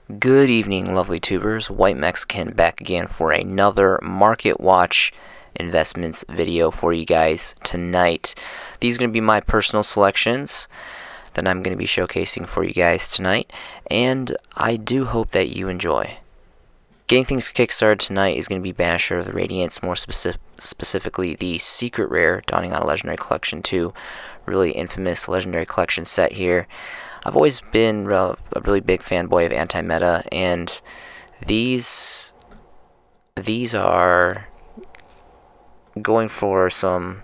Good evening, lovely tubers. White Mexican back again for another Market Watch investments video for you guys tonight. These are going to be my personal selections that I'm going to be showcasing for you guys tonight, and I do hope that you enjoy. Getting things kickstarted tonight is going to be Banisher of the Radiance, more specifically the Secret Rare, dawning on a Legendary Collection 2. Really infamous Legendary Collection set here. I've always been a really big fanboy of anti-meta, and these are going for some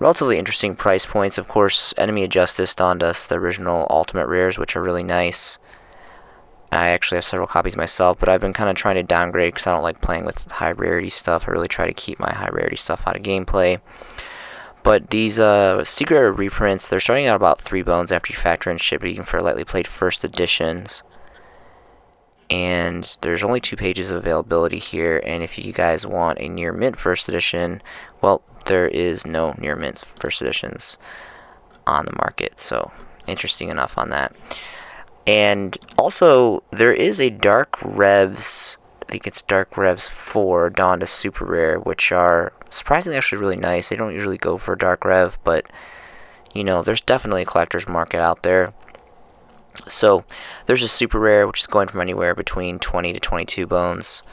relatively interesting price points. Of course, Enemy of Justice donned us the original Ultimate Rares, which are really nice. I actually have several copies myself, but I've been kind of trying to downgrade because I don't like playing with high rarity stuff. I really try to keep my high rarity stuff out of gameplay. But these Secret Rare reprints, they're starting out about 3 bones after you factor in shipping for lightly played first editions. And there's only 2 pages of availability here, and if you guys want a near mint first edition, well, there is no near mint first editions on the market, so interesting enough on that. And also, there is a Dark Revs, I think it's Dark Revs 4, donned as Super Rare, which are surprisingly actually really nice. They don't usually go for Dark Rev, but, you know, there's definitely a collector's market out there. So, there's a Super Rare, which is going from anywhere between 20 to 22 bones.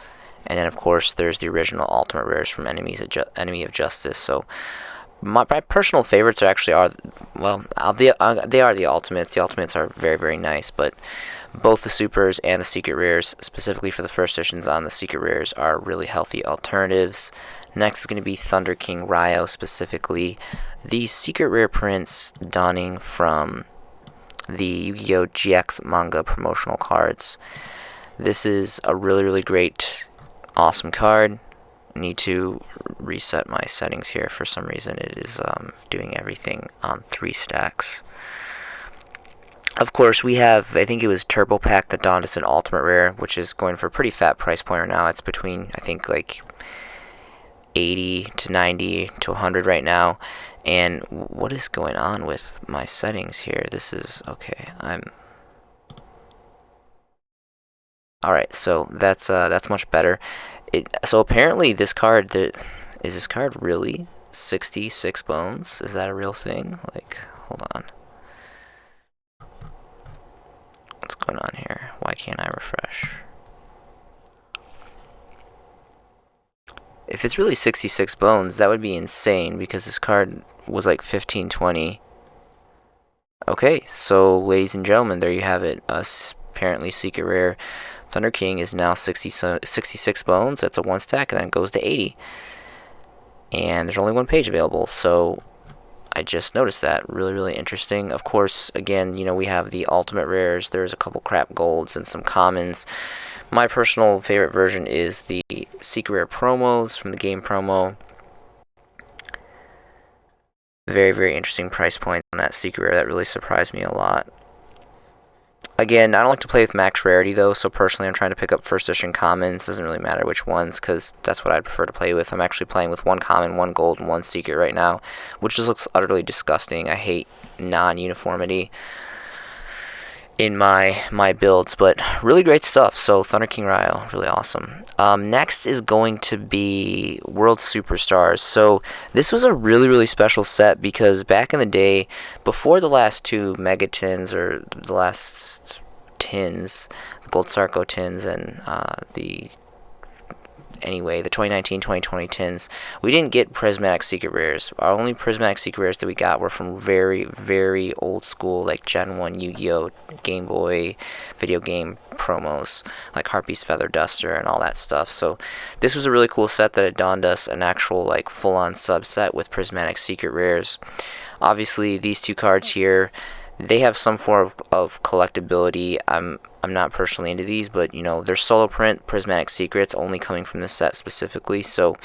And then, of course, there's the original Ultimate Rares from Enemy of Justice. So, my personal favorites they are the Ultimates. The Ultimates are very, very nice, but both the Supers and the Secret Rares, specifically for the first editions on the Secret Rares, are really healthy alternatives. Next is going to be Thunder King Ryo, specifically the Secret Rare prints donning from the Yu-Gi-Oh! GX manga promotional cards. This is a really, really great, awesome card. I need to reset my settings here. For some reason, it is doing everything on 3 stacks. Of course, we have, I think it was Turbo Pack that donned us an Ultimate Rare, which is going for a pretty fat price point right now. It's between, I think, like 80 to 90 to 100 right now. And what is going on with my settings here? This is okay. Alright, so that's much better. So apparently this card, is this card really 66 bones? Is that a real thing? Like, hold on. What's going on here? Why can't I refresh? If it's really 66 bones, that would be insane, because this card was like 1520. Okay, so ladies and gentlemen, there you have it. Apparently Secret Rare Thunder King is now 66 bones. That's a 1 stack, and then it goes to 80. And there's only 1 page available, so I just noticed that. Really, really interesting. Of course, again, you know, we have the Ultimate Rares. There's a couple crap golds and some commons. My personal favorite version is the Secret Rare promos from the game promo. Very, very interesting price point on that Secret Rare. That really surprised me a lot. Again, I don't like to play with max rarity, though, so personally I'm trying to pick up first edition commons. Doesn't really matter which ones, because that's what I'd prefer to play with. I'm actually playing with 1 common, 1 gold, and 1 secret right now, which just looks utterly disgusting. I hate non-uniformity in my builds, but really great stuff. So Thunder King Ryo, really awesome. Next is going to be World Superstars. So this was a really, really special set, because back in the day, before the last 2 Mega Tins, or the last tins, the Gold Sarko tins and the 2019-2020 tins, we didn't get prismatic Secret Rares. Our only prismatic Secret Rares that we got were from very, very old school, like Gen 1 Yu-Gi-Oh! Game Boy video game promos, like Harpy's Feather Duster and all that stuff. So this was a really cool set that had donned us an actual, like, full-on subset with prismatic Secret Rares. Obviously, these 2 cards here, they have some form of collectability. I'm not personally into these, but, you know, they're solo print Prismatic Secrets, only coming from this set specifically. So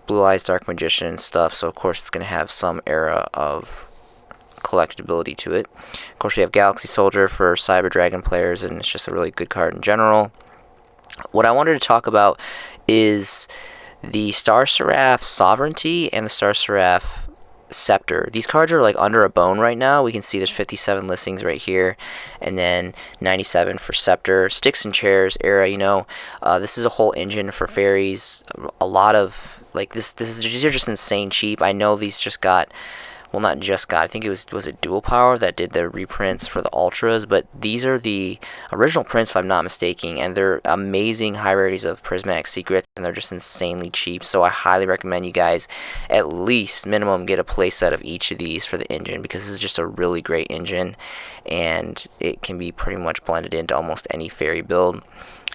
Blue Eyes Dark Magician and stuff, so of course it's going to have some era of collectability to it. Of course, we have Galaxy Soldier for Cyber Dragon players, and it's just a really good card in general. What I wanted to talk about is the Star Seraph Sovereignty and the Star Seraph Scepter. These cards are like under a bone right now. We can see there's 57 listings right here, and then 97 for Scepter. Sticks and Chairs era, this is a whole engine for fairies. A lot of like these are just insane cheap. I know these just got, well, not just got, I think it was it Dual Power that did the reprints for the Ultras, but these are the original prints if I'm not mistaken, and they're amazing high rarities of Prismatic Secrets, and they're just insanely cheap. So I highly recommend you guys at least minimum get a playset of each of these for the engine, because this is just a really great engine, and it can be pretty much blended into almost any fairy build.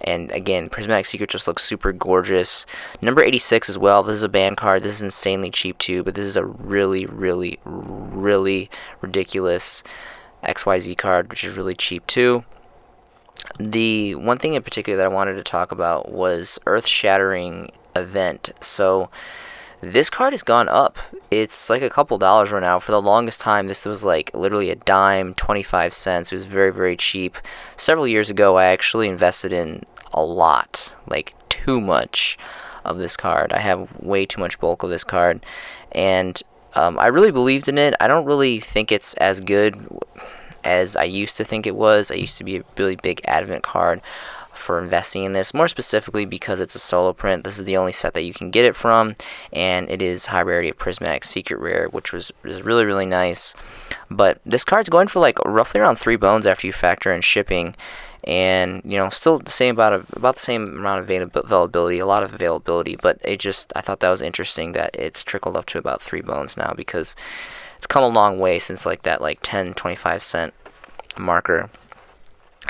And again, Prismatic Secret just looks super gorgeous. Number 86 as well. This is a band card. This is insanely cheap too, but this is a really, really, really ridiculous XYZ card, which is really cheap too. The one thing in particular that I wanted to talk about was Earth Shattering Event. So this card has gone up. It's like a couple dollars right now. For the longest time, this was like literally a dime, 25 cents. It was very, very cheap. Several years ago, I actually invested in a lot, like too much of this card. I have way too much bulk of this card, and I really believed in it. I don't really think it's as good as I used to think it was. I used to be a really big advent card for investing in this, more specifically because it's a solo print. This is the only set that you can get it from, and it is high rarity of Prismatic Secret rare, which is really, really nice. But this card's going for like roughly around 3 bones after you factor in shipping, and still the same about the same amount of availability, a lot of availability. But I thought that was interesting that it's trickled up to about 3 bones now, because it's come a long way since like that 10-25 cent marker.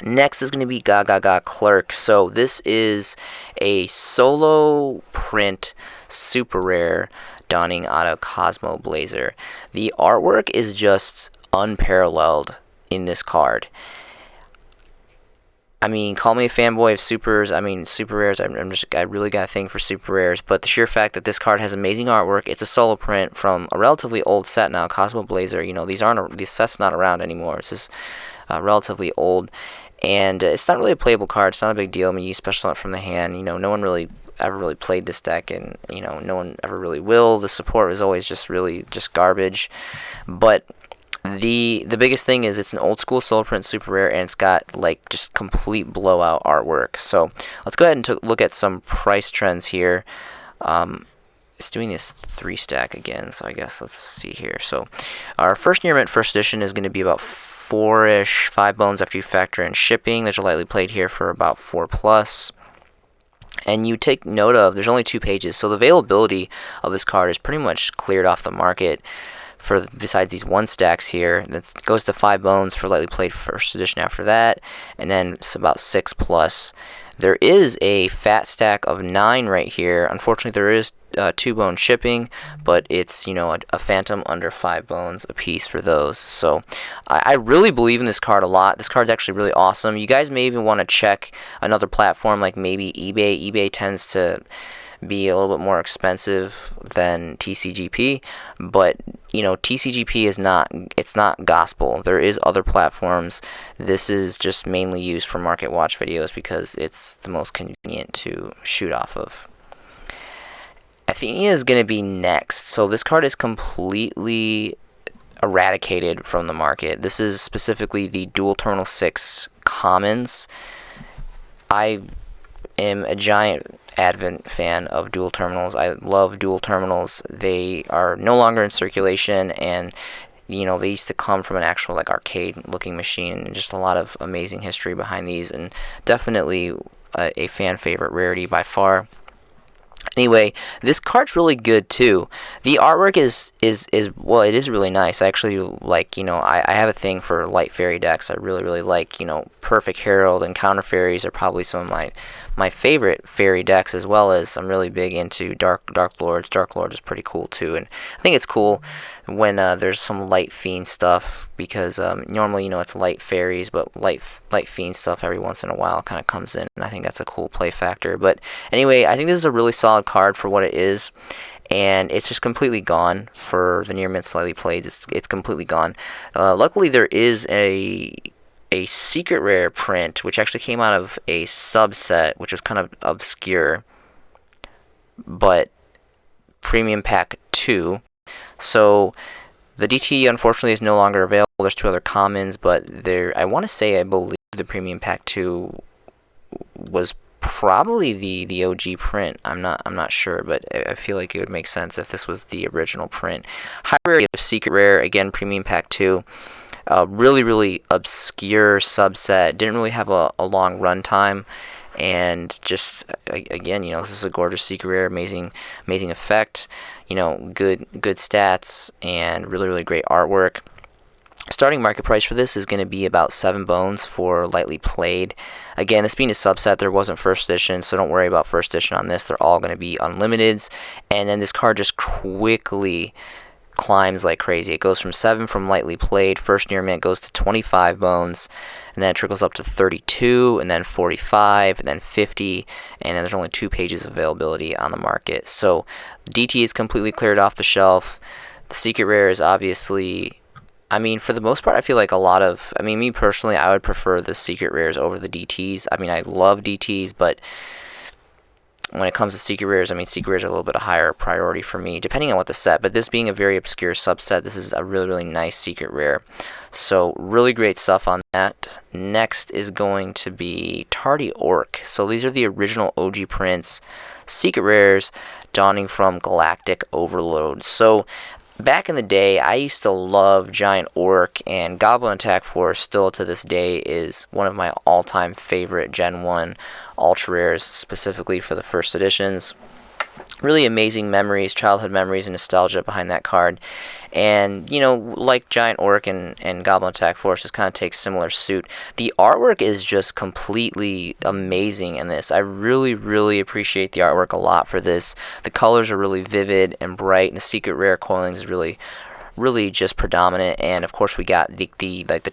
Next is going to be Gaga Clerk. So this is a solo print super rare Dawning Auto Cosmo Blazer. The artwork is just unparalleled in this card. I mean, call me a fanboy of supers. I mean, super rares. I really got a thing for super rares. But the sheer fact that this card has amazing artwork, it's a solo print from a relatively old set now, Cosmo Blazer. These sets not around anymore. It's just relatively old, and it's not really a playable card. It's not a big deal. I mean, you special it from the hand. No one really ever really played this deck, and no one ever really will. The support was always just garbage. But the biggest thing is it's an old school solo print super rare, and it's got like just complete blowout artwork. So let's go ahead and look at some price trends here. It's doing this 3 stack again, so I guess let's see here. So our first near mint first edition is going to be about 4-ish, 5 bones after you factor in shipping. There's a lightly played here for about 4+. And you take note of, there's only 2 pages, so the availability of this card is pretty much cleared off the market. Besides these 1 stacks here, that goes to 5 bones for lightly played first edition after that, and then it's about 6+. There is a fat stack of 9 right here. Unfortunately, there is 2 bone shipping, but it's a phantom under 5 bones a piece for those. So I really believe in this card a lot. This card's actually really awesome. You guys may even want to check another platform like maybe eBay. eBay tends to be a little bit more expensive than TCGP, but TCGP is not gospel. There is other platforms. This is just mainly used for market watch videos because it's the most convenient to shoot off of. Athenia is going to be next. So this card is completely eradicated from the market. This is specifically the Dual Terminal 6 commons. I am a giant Advent fan of dual terminals. I love dual terminals. They are no longer in circulation, and they used to come from an actual arcade looking machine, and just a lot of amazing history behind these, and definitely a fan favorite rarity by far. Anyway, this card's really good too. The artwork is well, it is really nice. I actually like, I have a thing for light fairy decks. I really like, Perfect Herald and Counter Fairies are probably some of my favorite fairy decks, as well as I'm really big into Dark Lords. Dark Lord is pretty cool too, and I think it's cool when there's some light fiend stuff, because normally it's light fairies, but light fiend stuff every once in a while kind of comes in, and I think that's a cool play factor. But anyway, I think this is a really solid card for what it is, and it's just completely gone for the near mint slightly played. It's completely gone. Luckily, there is a secret rare print which actually came out of a subset which was kind of obscure, but Premium Pack 2 So the DT unfortunately is no longer available. There's 2 other commons, but I want to say, I believe the Premium Pack 2 was probably the OG print. I'm not sure, but I feel like it would make sense if this was the original print. High rarity of Secret Rare, again, Premium Pack 2. Really obscure subset. Didn't really have a long run time. And just, again, this is a gorgeous Secret Rare, amazing effect, good stats, and really great artwork. Starting market price for this is going to be about 7 bones for lightly played. Again, this being a subset, there wasn't first edition, so don't worry about first edition on this. They're all going to be unlimiteds. And then this card just quickly climbs like crazy. It goes from 7 from lightly played. First near mint goes to 25 bones, and then it trickles up to 32, and then 45, and then 50, and then there's only 2 pages of availability on the market. So DT is completely cleared off the shelf. The Secret Rare is obviously, for the most part, I feel like me personally, I would prefer the Secret Rares over the DTs. I love DTs, but when it comes to Secret Rares, Secret Rares are a little bit a higher priority for me, depending on what the set. But this being a very obscure subset, this is a really nice Secret Rare. So really great stuff on that. Next is going to be Tardy Orc. So these are the original OG prints, Secret Rares, dawning from Galactic Overload. So back in the day, I used to love Giant Orc, and Goblin Attack Force still to this day is one of my all-time favorite Gen 1 Ultra Rares, specifically for the first editions. Really amazing memories, childhood memories, and nostalgia behind that card. And, like Giant Orc and Goblin Attack Force, just kind of takes similar suit. The artwork is just completely amazing in this. I really appreciate the artwork a lot for this. The colors are really vivid and bright, and the Secret Rare coiling is really just predominant. And of course we got the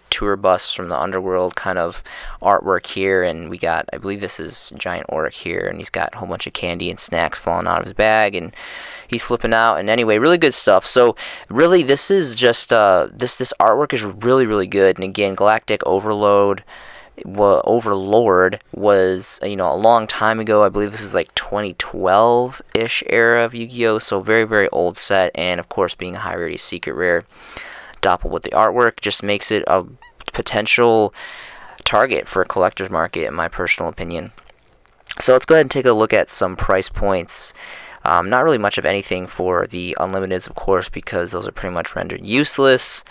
tour bus from the underworld kind of artwork here, and we got, I believe this is Giant Orc here, and he's got a whole bunch of candy and snacks falling out of his bag, and he's flipping out. And anyway, really good stuff. So really, this is just this artwork is really good. And again, Galactic Overlord was a long time ago. I believe this was like 2012-ish era of Yu-Gi-Oh! So very old set, and of course being a high rarity Secret Rare, doppled with the artwork, just makes it a potential target for a collector's market, in my personal opinion. So let's go ahead and take a look at some price points. Not really much of anything for the Unlimiteds, of course, because those are pretty much rendered useless.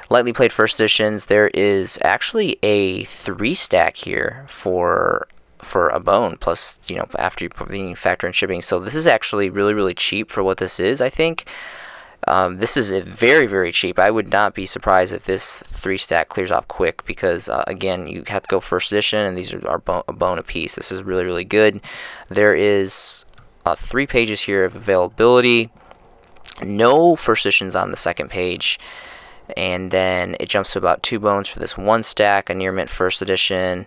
Lightly played first editions, there is actually a 3-stack here for a bone, plus, after you factor in shipping. So this is actually really cheap for what this is, I think. This is very cheap. I would not be surprised if this 3-stack clears off quick, because, again, you have to go first edition, and these are a bone a piece. This is really good. There is 3 pages here of availability. No first editions on the second page. And then it jumps to about 2 bones for this 1 stack, a near mint first edition,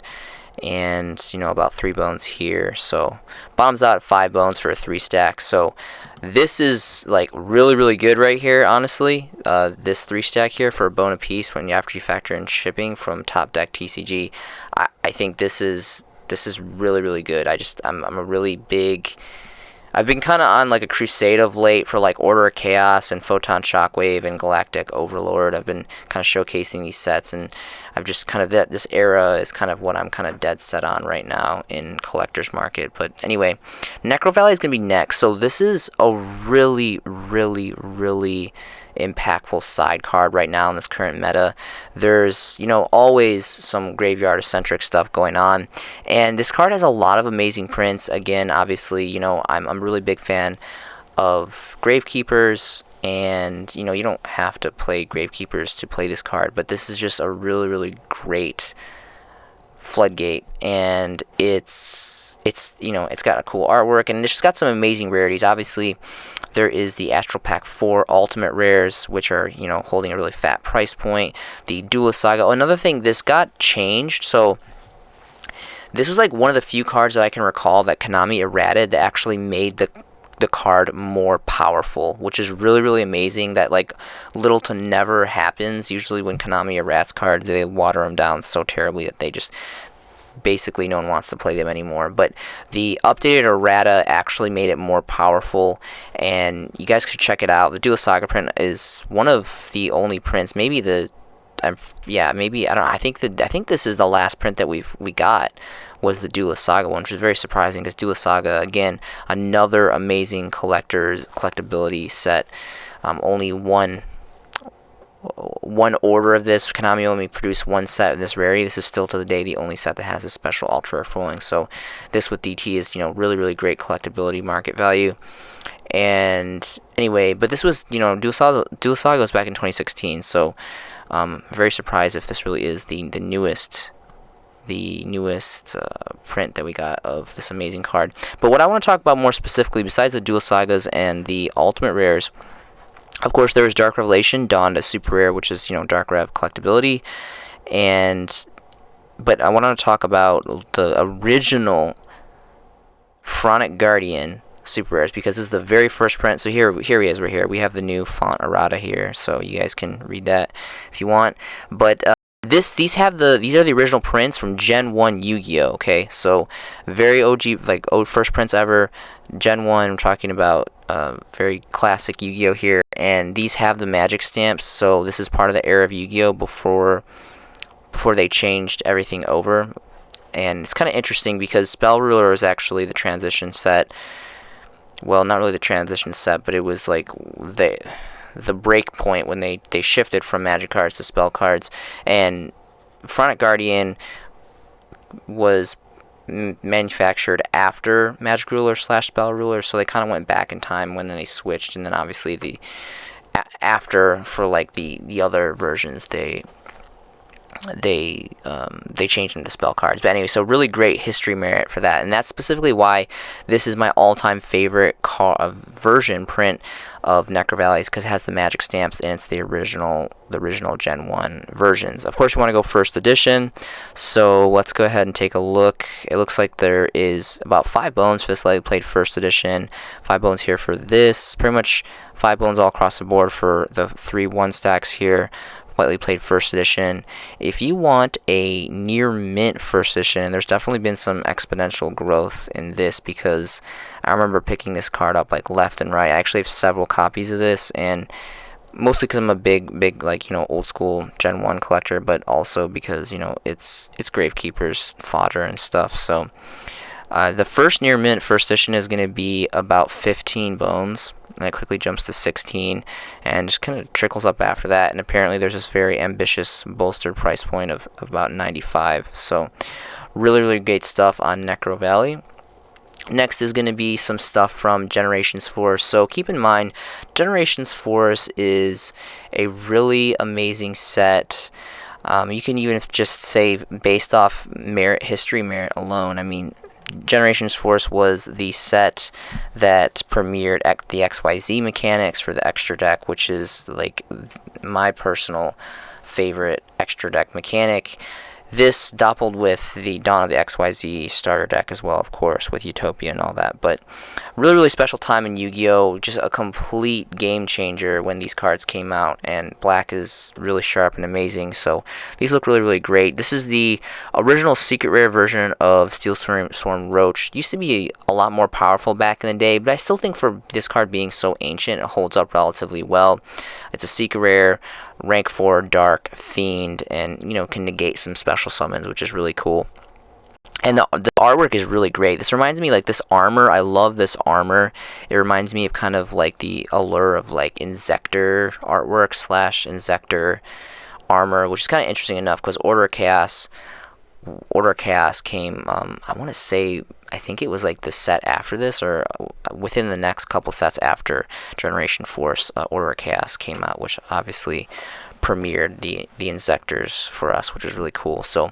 and about 3 bones here. So bombs out at 5 bones for a 3-stack. So this is like really good right here, honestly. This 3-stack here for a bone a piece, after you factor in shipping from Top Deck TCG, I think this is really good. I'm a really big. I've been kind of on like a crusade of late for like Order of Chaos and Photon Shockwave and Galactic Overlord. I've been kind of showcasing these sets, and I've just kind of, this era is kind of what I'm kind of dead set on right now in collector's market. But anyway, Necro Valley is going to be next. So this is a really impactful side card right now in this current meta. There's always some graveyard eccentric stuff going on, and this card has a lot of amazing prints. Again, obviously, I'm a really big fan of Gravekeepers, and you don't have to play Gravekeepers to play this card, but this is just a really great floodgate, and it's got a cool artwork, and it's just got some amazing rarities. Obviously, there is the Astral Pack 4 Ultimate Rares, which are, holding a really fat price point. The Duelist Saga. Oh, another thing, this got changed. So this was like one of the few cards that I can recall that Konami errated that actually made the card more powerful, which is really amazing. That like little to never happens. Usually when Konami errats cards, they water them down so terribly that they just basically no one wants to play them anymore. But the updated errata actually made it more powerful, and you guys should check it out. The Dual Saga print is one of the only prints, maybe the maybe, I don't know, I think this is the last print that we got, was the Duelist Saga one, which is very surprising because Duelist Saga, again, another amazing collectability set. Only one order of this. Konami only produced one set of this rarity. This is still to the day the only set that has a special ultra foiling. So this with DT is, really, really great collectability market value. And anyway, but this was, Dual Saga was back in 2016. So very surprised if this really is the newest print that we got of this amazing card. But what I want to talk about more specifically, besides the Dual Sagas and the Ultimate Rares, of course, there was Dark Revelation, Dawned as Super Rare, which is, Dark Rev collectability. But I want to talk about the original Phronic Guardian Super Rares, because this is the very first print. So here he is right here. We have the new font errata here, so you guys can read that if you want. But these are the original prints from Gen 1 Yu-Gi-Oh! Okay, so very OG, like first prints ever. Gen 1, I'm talking about very classic Yu-Gi-Oh! Here, and these have the magic stamps. So this is part of the era of Yu-Gi-Oh! before they changed everything over. And it's kind of interesting because Spell Ruler is actually the transition set. Well, not really the transition set, but it was like the break point when they shifted from magic cards to spell cards. And Phronic Guardian was manufactured after Magic Ruler / Spell Ruler, so they kind of went back in time when they switched. And then obviously after for like the other versions, they changed them to spell cards. But anyway, so really great history merit for that, and that's specifically why this is my all-time favorite version print of Necro Valley, because it has the magic stamps and it's the original Gen 1 versions. Of course, you want to go first edition, so let's go ahead and take a look. It looks like there is about 5 bones for this lightly played first edition, 5 bones here for this, pretty much 5 bones all across the board for the 3 1-stacks here. Lightly played first edition. If you want a near mint first edition, and there's definitely been some exponential growth in this, because I remember picking this card up like left and right. I actually have several copies of this, and mostly because I'm a big like old school Gen 1 collector, but also because it's Gravekeeper's fodder and stuff. So the first near mint first edition is going to be about 15 bones, and it quickly jumps to 16 and just kind of trickles up after that. And apparently there's this very ambitious bolstered price point of about 95. So really, really great stuff on Necro Valley. Next is going to be some stuff from Generations Force. So keep in mind, Generations Force is a really amazing set. You can even just say based off history merit alone. I mean, Generations Force was the set that premiered the XYZ mechanics for the extra deck, which is like my personal favorite extra deck mechanic. This doppled with the Dawn of the XYZ starter deck as well, of course, with Utopia and all that. But really, really special time in Yu-Gi-Oh! Just a complete game changer when these cards came out. And black is really sharp and amazing. So these look really, really great. This is the original secret rare version of Steel Swarm Roach. It used to be a lot more powerful back in the day, but I still think for this card being so ancient, it holds up relatively well. It's a secret rare, rank 4 dark fiend, and can negate some special summons, which is really cool. And the artwork is really great. This reminds me like this armor. I love this armor. It reminds me of kind of like the allure of like Inzektor artwork / Inzektor armor, which is kind of interesting enough because Order of Chaos came, I want to say, I think it was like the set after this, or within the next couple sets after Generation Force, Order of Chaos came out, which obviously premiered the Inzektors for us, which was really cool. So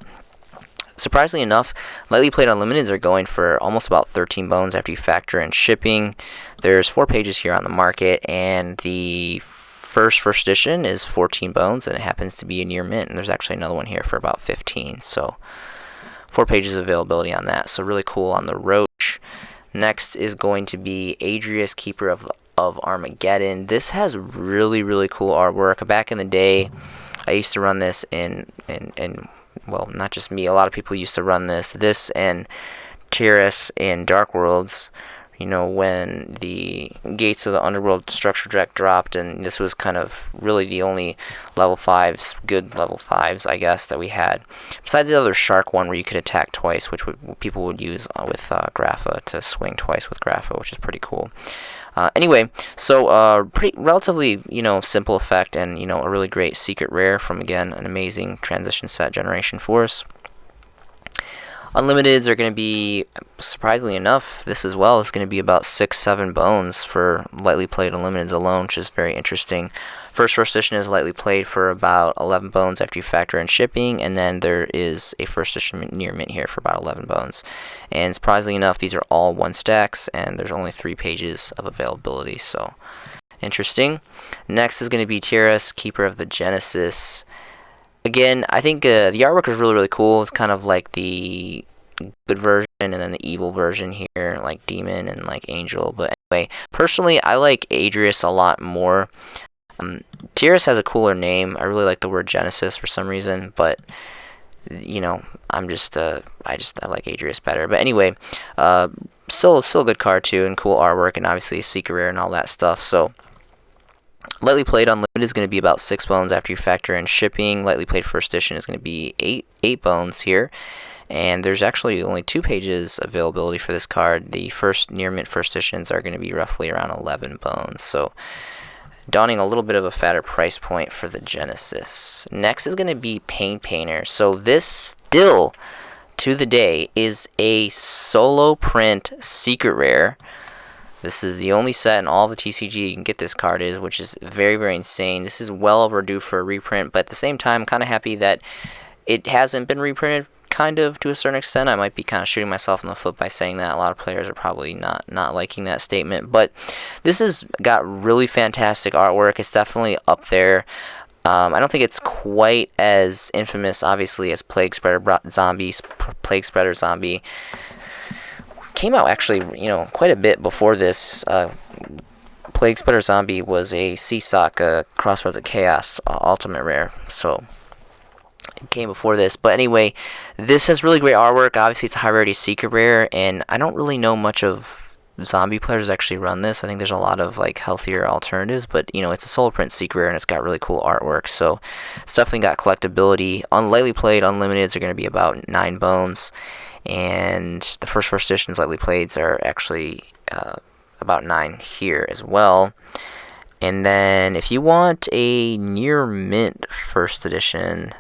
surprisingly enough, lightly played unlimiteds are going for almost about 13 bones after you factor in shipping. There's 4 pages here on the market, and the first edition is 14 bones, and it happens to be a near mint, and there's actually another one here for about 15. So 4 pages of availability on that, so really cool on the Roach. Next is going to be Adrius, Keeper of Armageddon. This has really, really cool artwork. Back in the day, I used to run this in well, not just me, a lot of people used to run this and Tyrus in Dark Worlds, when the Gates of the Underworld structure deck dropped, and this was kind of really the only good level 5s, I guess, that we had. Besides the other Shark one where you could attack twice, which people would use with Grapha to swing twice with Grapha, which is pretty cool. Anyway, so pretty relatively, simple effect, and, a really great secret rare from, again, an amazing transition set Generation Force. Unlimiteds are going to be, surprisingly enough, this as well is going to be about 6-7 bones for lightly played Unlimiteds alone, which is very interesting. First edition is lightly played for about 11 bones after you factor in shipping, and then there is a first edition near mint here for about 11 bones. And surprisingly enough, these are all 1 stacks, and there's only 3 pages of availability, so interesting. Next is going to be Tyrus Keeper of the Genesis. Again, I think the artwork is really, really cool. It's kind of like the good version and then the evil version here, like Demon and like Angel. But anyway, personally, I like Adrius a lot more. Tyrus has a cooler name. I really like the word Genesis for some reason, but I'm just I like Adrius better. But anyway, still a good card too, and cool artwork, and obviously a secret rare and all that stuff. So lightly played Unlimited is going to be about 6 bones after you factor in shipping. Lightly played first edition is going to be 8 bones here. And there's actually only 2 pages availability for this card. The first near mint first editions are going to be roughly around 11 bones. So donning a little bit of a fatter price point for the Genesis. Next is going to be Paint Painter. So this still, to the day, is a solo print secret rare. This is the only set in all the TCG you can get this card which is very, very insane. This is well overdue for a reprint, but at the same time, I'm kind of happy that it hasn't been reprinted, kind of, to a certain extent. I might be kind of shooting myself in the foot by saying that. A lot of players are probably not liking that statement, but this has got really fantastic artwork. It's definitely up there. I don't think it's quite as infamous, obviously, as Plague Spreader Zombie. Came out actually, quite a bit before this. Plague Spreader Zombie was a CSOC Crossroads of Chaos ultimate rare, so it came before this. But anyway, this has really great artwork. Obviously, it's a high rarity secret rare, and I don't really know much of zombie players actually run this. I think there's a lot of like healthier alternatives, but it's a solo print secret rare, and it's got really cool artwork, so it's definitely got collectability. On lightly played Unlimiteds are going to be about 9 bones. And the first editions lightly playeds are actually about 9 here as well. And then if you want a near mint first edition,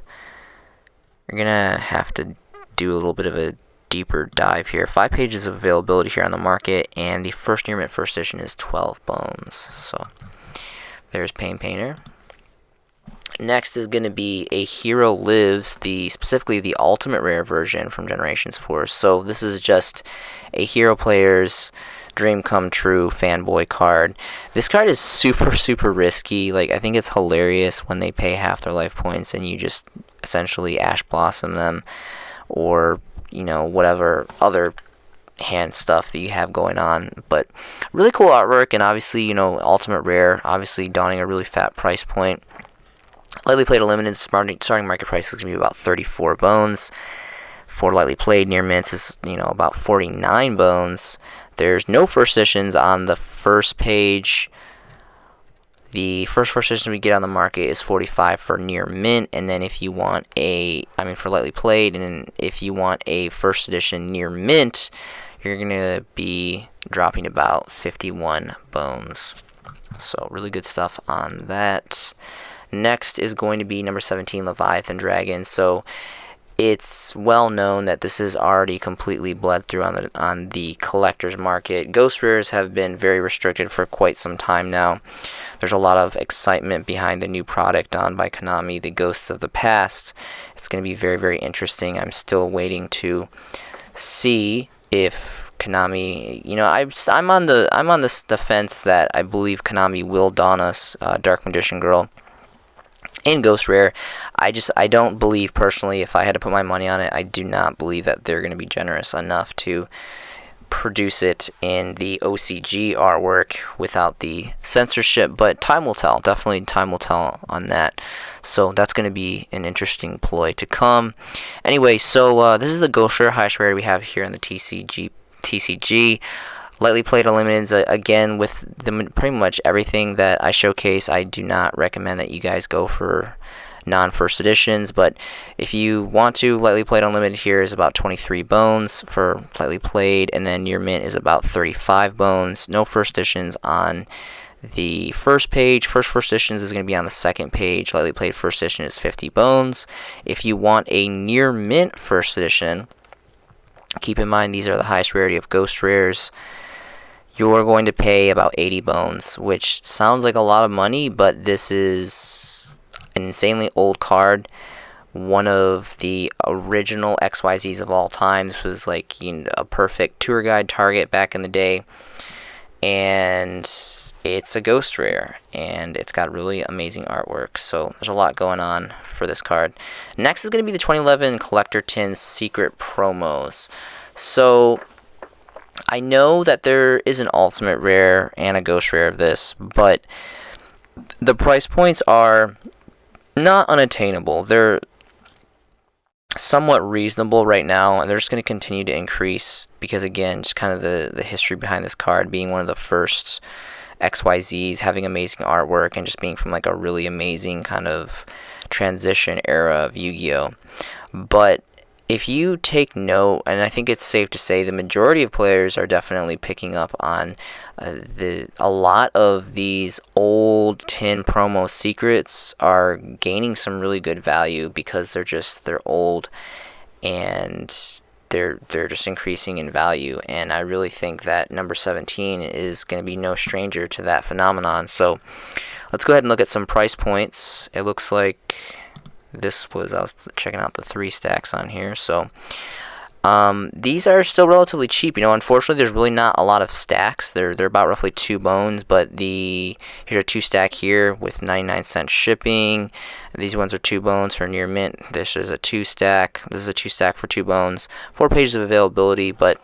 you're gonna have to do a little bit of a deeper dive here. 5 pages of availability here on the market, and the first near mint first edition is 12 bones. So there's Paint Painter. Next is going to be a Hero Lives, specifically the ultimate rare version from Generations Force. So this is just a hero player's dream come true fanboy card. This card is super, super risky. Like, I think it's hilarious when they pay half their life points and you just essentially Ash Blossom them, or whatever other hand stuff that you have going on. But really cool artwork, and obviously ultimate rare, obviously donning a really fat price point. Lightly played Unlimited starting market price is going to be about 34 bones. For lightly played near mints is about 49 bones. There's no first editions on the first page. The first edition we get on the market is 45 for near mint, and then if you want for lightly played, and if you want a first edition near mint, you're going to be dropping about 51 bones. So really good stuff on that. Next is going to be number 17, Leviathan Dragon. So it's well known that this is already completely bled through on the collector's market. Ghost rares have been very restricted for quite some time now. There's a lot of excitement behind the new product by Konami, the Ghosts of the Past. It's going to be very, very interesting. I'm still waiting to see if Konami, I'm on the fence that I believe Konami will don us Dark Magician Girl in Ghost Rare. I don't believe personally, if I had to put my money on it, I do not believe that they're going to be generous enough to produce it in the OCG artwork without the censorship, but time will tell. Definitely time will tell on that. So that's going to be an interesting ploy to come. Anyway, so this is the Ghost Rare highest rarity we have here in the TCG. Lightly played unlimiteds, again, with pretty much everything that I showcase. I do not recommend that you guys go for non-first editions, but if you want to, lightly played unlimited here is about 23 bones for lightly played, and then near mint is about 35 bones. No first editions on the first page. First editions is going to be on the second page. Lightly played first edition is 50 bones. If you want a near mint first edition, keep in mind these are the highest rarity of ghost rares. You're going to pay about 80 bones, which sounds like a lot of money, but this is an insanely old card. One of the original XYZs of all time. This was like, you know, a perfect tour guide target back in the day. And it's a ghost rare, and it's got really amazing artwork. So there's a lot going on for this card. Next is going to be the 2011 Collector Tin Secret Promos. So I know that there is an ultimate rare and a ghost rare of this, but the price points are not unattainable. They're somewhat reasonable right now, and they're just going to continue to increase because, again, just kind of the history behind this card being one of the first XYZs, having amazing artwork, and just being from like a really amazing kind of transition era of Yu-Gi-Oh! But if you take note, and I think it's safe to say the majority of players are definitely picking up on a lot of these old tin promo secrets are gaining some really good value because they're old and they're just increasing in value. And I really think that number 17 is going to be no stranger to that phenomenon. So let's go ahead and look at some price points. It looks like I was checking out the 3 stacks on here, so these are still relatively cheap. You know, unfortunately, there's really not a lot of stacks. They're about roughly 2 bones, but here's a 2 stack here with 99-cent shipping. These ones are 2 bones for near mint. This is a 2 stack. This is a 2 stack for 2 bones. 4 pages of availability, but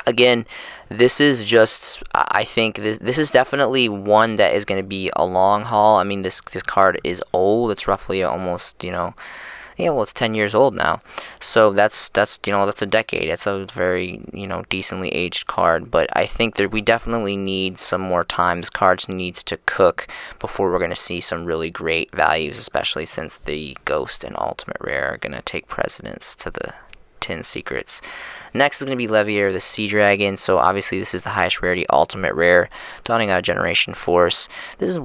again, this is just, I think this is definitely one that is going to be a long haul. I mean, this card is old. It's roughly almost, it's 10 years old now. So that's a decade. It's a very, decently aged card. But I think that we definitely need some more time. This card needs to cook before we're going to see some really great values, especially since the Ghost and Ultimate Rare are going to take precedence to the Tin Secrets. Next is going to be Leviathan the Sea Dragon. So obviously this is the highest rarity ultimate rare, dawning out of Generation Force. This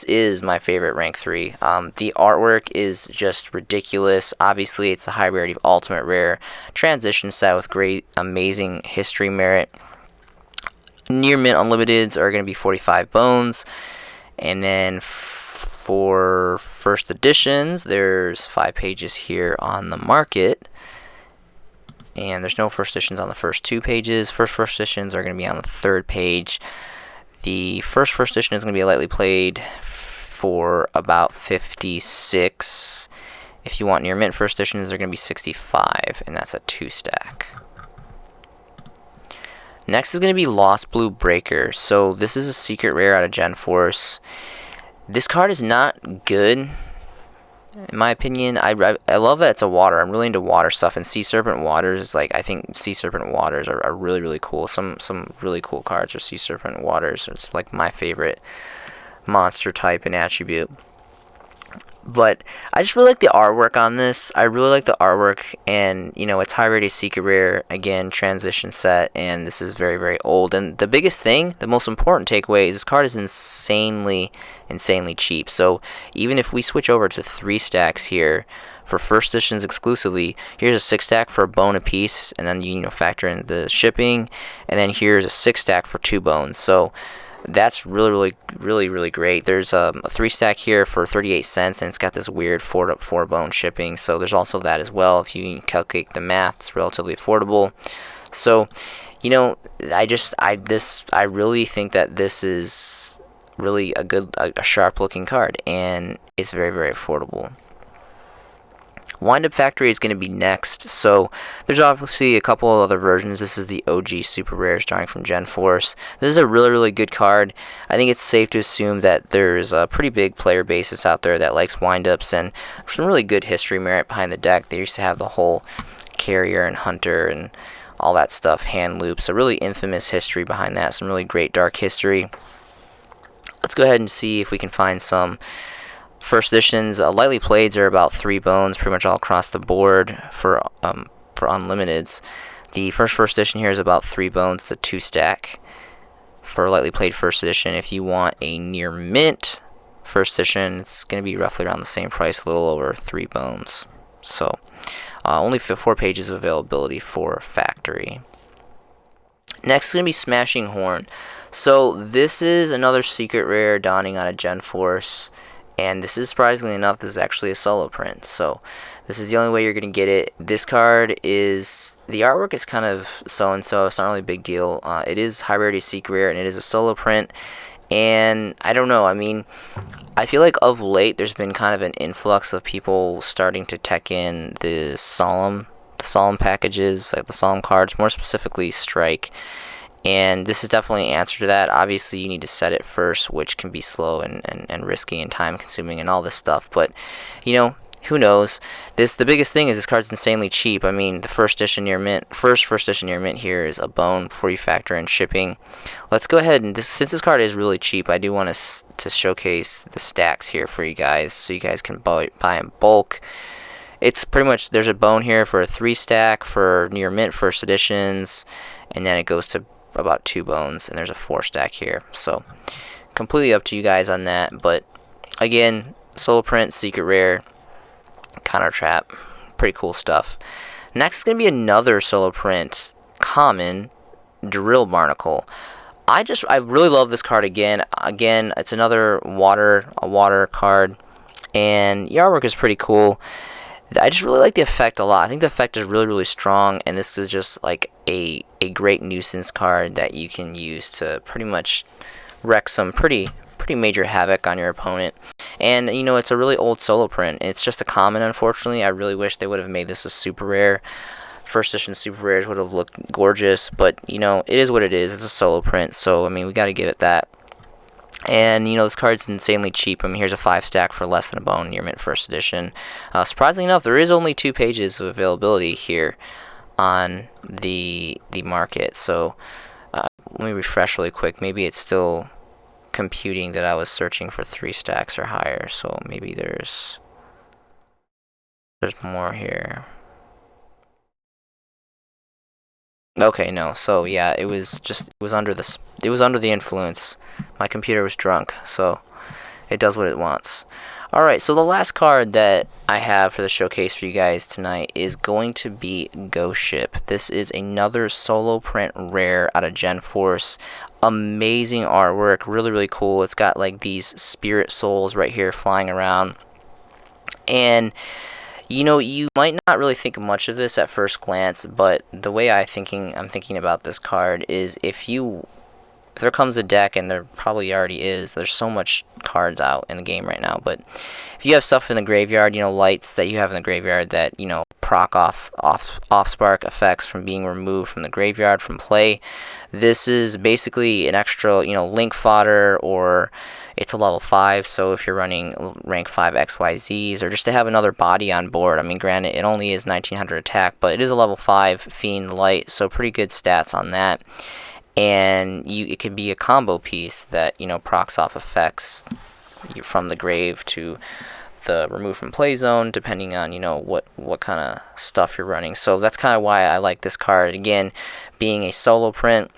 is my favorite rank 3. The artwork is just ridiculous. Obviously it's a high rarity of ultimate rare transition set with great amazing history merit. Near mint unlimiteds are going to be 45 bones, and then for first editions there's 5 pages here on the market. And there's no first editions on the first 2 pages. First editions are going to be on the 3rd page. The first edition is going to be lightly played for about 56. If you want near mint first editions, they're going to be 65, and that's a 2 stack. Next is going to be Lost Blue Breaker. So this is a secret rare out of Gen Force. This card is not good, in my opinion. I love that it's a water. I'm really into water stuff, and Sea Serpent Waters, I think Sea Serpent Waters are really, really cool. Some really cool cards are Sea Serpent Waters. It's like my favorite monster type and attribute. But I just really like the artwork on this. I really like the artwork, and it's high rated secret rare, again, transition set, and this is very, very old. And the biggest thing, the most important takeaway, is this card is insanely cheap. So even if we switch over to 3 stacks here for first editions exclusively, here's a 6 stack for a bone a piece, and then you factor in the shipping, and then here's a 6 stack for 2 bones. So that's really great. There's a 3 stack here for 38 cents, and it's got this weird 4 bone shipping. So there's also that as well. If you calculate the math, it's relatively affordable. So I really think that this is really a sharp looking card, and it's very, very affordable. Windup Factory is going to be next, so there's obviously a couple of other versions. This is the OG Super Rare starting from Gen Force. This is a really good card. I think it's safe to assume that there's a pretty big player basis out there that likes windups, and some really good history merit behind the deck. They used to have the whole carrier and hunter and all that stuff, hand loops, a really infamous history behind that, some really great dark history. Let's go ahead and see if we can find some first editions. Lightly playeds are about 3 bones pretty much all across the board for unlimiteds. The first edition here is about 3 bones. It's a 2 stack for lightly played first edition. If you want a near mint first edition, it's going to be roughly around the same price, a little over 3 bones. So only 4 pages of availability for Factory. Next is going to be Smashing Horn. So this is another secret rare dawning on a Gen Force. And this is, surprisingly enough, this is actually a solo print. So this is the only way you're going to get it. This card is, the artwork is kind of so-and-so. It's not really a big deal. It is high rarity secret rare, and it is a solo print. And I don't know, I mean, I feel like of late there's been kind of an influx of people starting to tech in the solemn packages, like the solemn cards, more specifically Strike. And this is definitely an answer to that. Obviously, you need to set it first, which can be slow and risky and time-consuming and all this stuff. But, you know, who knows? The biggest thing is this card's insanely cheap. I mean, the first edition near mint here is a bone before you factor in shipping. Let's go ahead and since this card is really cheap, I do want to showcase the stacks here for you guys, so you guys can buy in bulk. It's pretty much, there's a bone here for a 3 stack for near mint first editions, and then it goes to about 2 bones, and there's a 4 stack here. So completely up to you guys on that. But again, solo print, secret rare, counter trap, pretty cool stuff. Next is going to be another solo print, common, Drill Barnacle. I really love this card again. Again, it's another water card, and the artwork is pretty cool. I just really like the effect a lot. I think the effect is really strong, and this is just like a great nuisance card that you can use to pretty much wreak some pretty major havoc on your opponent. And you know, it's a really old solo print. It's just a common, unfortunately. I really wish they would have made this a super rare. First edition super rares would have looked gorgeous, but you know, it is what it is. It's a solo print, so I mean, we got to give it that. And, you know, this card's insanely cheap. I mean, here's a 5 stack for less than a bone near mint first edition. Surprisingly enough, there is only 2 pages of availability here on the market. So let me refresh really quick. Maybe it's still computing that I was searching for 3 stacks or higher. So maybe there's more here. Okay, no. So yeah, it was under the influence. My computer was drunk, so it does what it wants. All right, so the last card that I have for the showcase for you guys tonight is going to be Ghost Ship. This is another solo print rare out of Gen Force. Amazing artwork, really cool. It's got like these spirit souls right here flying around, and you know, you might not really think much of this at first glance, but the way I'm thinking about this card is if there comes a deck, and there probably already is, there's so much cards out in the game right now, but if you have stuff in the graveyard, you know, lights that you have in the graveyard that, you know, proc off spark effects from being removed from the graveyard from play, this is basically an extra, you know, link fodder, or it's a level 5, so if you're running rank 5 XYZs, or just to have another body on board. I mean, granted, it only is 1900 attack, but it is a level 5 Fiend Light, so pretty good stats on that. And it could be a combo piece that, you know, procs off effects from the grave to the remove from play zone, depending on, you know, what kind of stuff you're running. So that's kind of why I like this card. Again, being a solo print.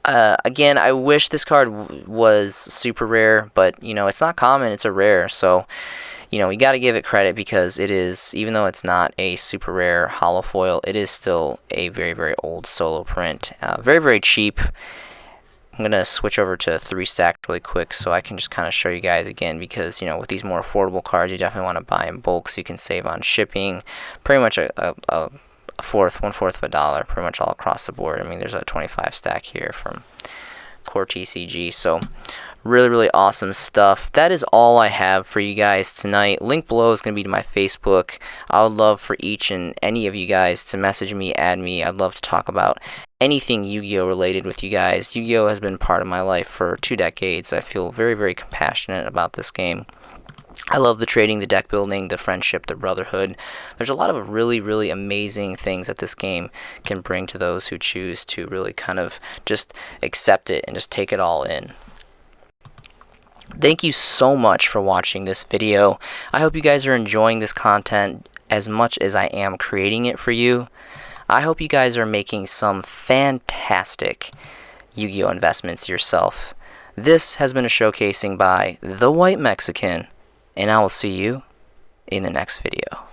Again, I wish this card was super rare, but, you know, it's not common, it's a rare. So, you know, we got to give it credit, because it is, even though it's not a super rare holo foil, it is still a very old solo print. Very cheap. I'm going to switch over to 3 stack really quick so I can just kind of show you guys again, because, you know, with these more affordable cards, you definitely want to buy in bulk so you can save on shipping. Pretty much one fourth of a dollar, pretty much all across the board. I mean, there's a 25 stack here from core TCG. So really awesome stuff. That is all I have for you guys tonight. Link below is going to be to my Facebook. I would love for each and any of you guys to message me, add me. I'd love to talk about anything Yu-Gi-Oh related with you guys. Yu-Gi-Oh has been part of my life for 2 decades. I feel very compassionate about this game. I love the trading, the deck building, the friendship, the brotherhood. There's a lot of really amazing things that this game can bring to those who choose to really kind of just accept it and just take it all in. Thank you so much for watching this video. I hope you guys are enjoying this content as much as I am creating it for you. I hope you guys are making some fantastic Yu-Gi-Oh investments yourself. This has been a showcasing by The White Mexican, and I will see you in the next video.